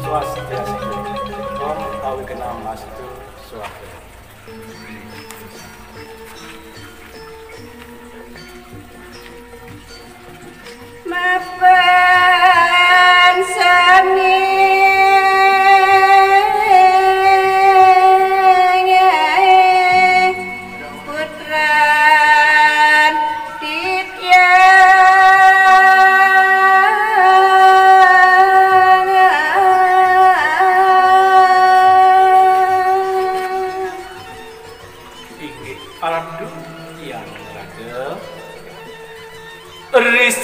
Swastiastu. Om Awignamastu Swaha. Mapan sami putran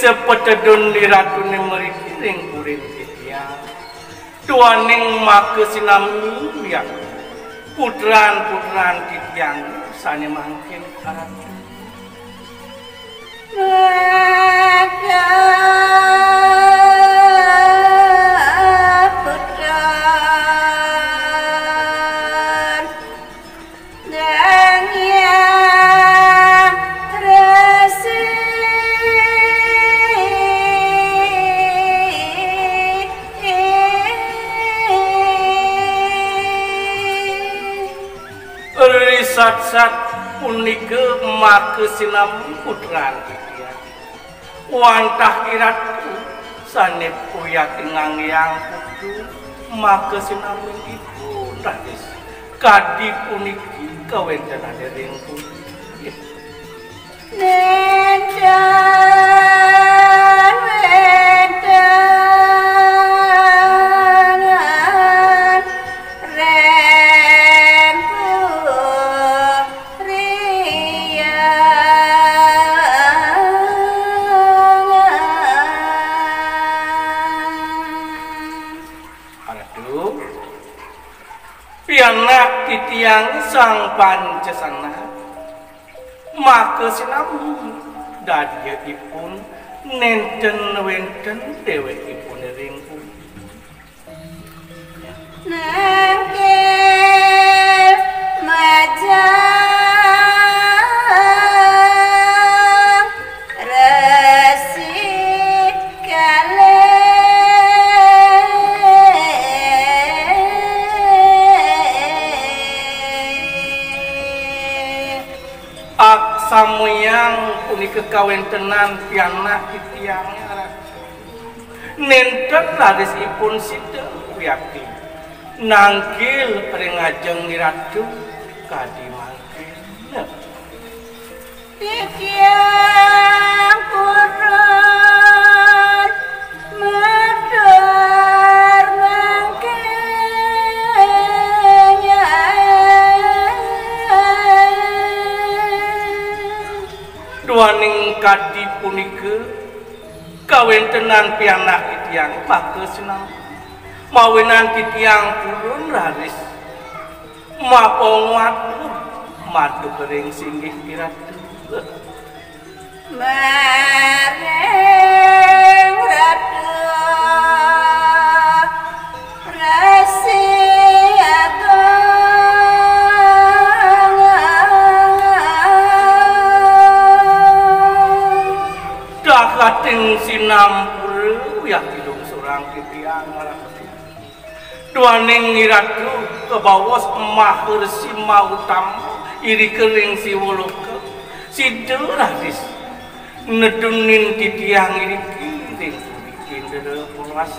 sepetedun liratune mriki ring uring titiang tuaning makesinami wiyak putran-putran titiang sane mangkin aratu sat-sat punike makesinami putran titiang wantah iratu sane puyat ngangyang putu makesinami ibu radis kadi puniki kawentenane ring pundi pianak titiang sang pancasana makesinami dadyaipun nenten wenten dhewekipun ring pundi nangkil majang resik kalih samuyang punika kawentenan pianak titiang nenten larisipun sida wiyakti nanggil ring ajeng niratu kadi mangkin titiang purun medhar duaning kadi punika kawentenan pianak titiang makesinami mawenan titiang purun raris mapongat madu kering singgih iratu mareng ratu rasi kating sinampul wiyak kidung surang titiang ngarati duaning iratu kebawos emah resi mautam iri kering si woloke sida radis nedunin titiang iri kiring bikin derepulas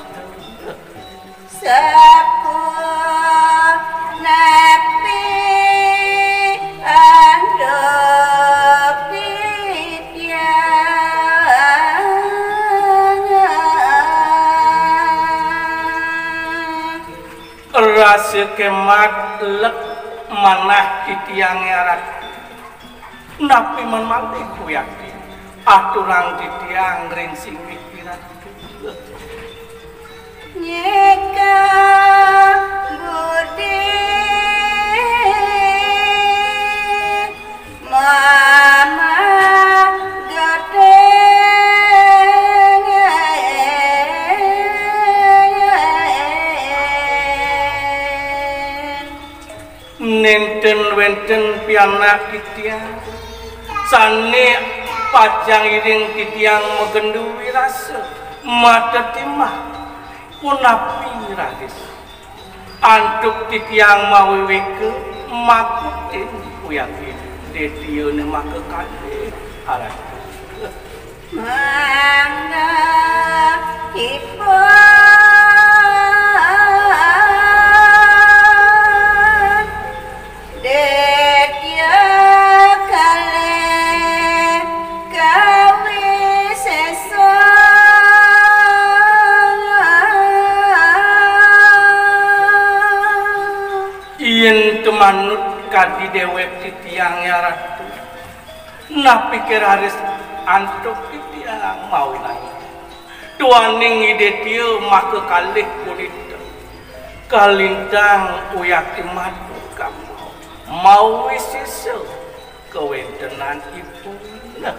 sapu napi andok rasa kemat lek manah titiang arat napi man malih kuyakti aturang titiang ring singgih piratu nyeka budi mama gede nenten wenten pianak titiang sane pajang iring titiang megendu wirasa mata timah punapi raris antuk titiang maweweke makutin kuyakin dedieu make kade aratu mangga ipun dedya kale kawi sesa yen temanut kadi dewek titiang ya ratu nah pikir haris antuk titiang mau nangis tuaning ide dia make kalih kulita kalintang uyaki madu kamu mau wisiso kewentenan ibu nah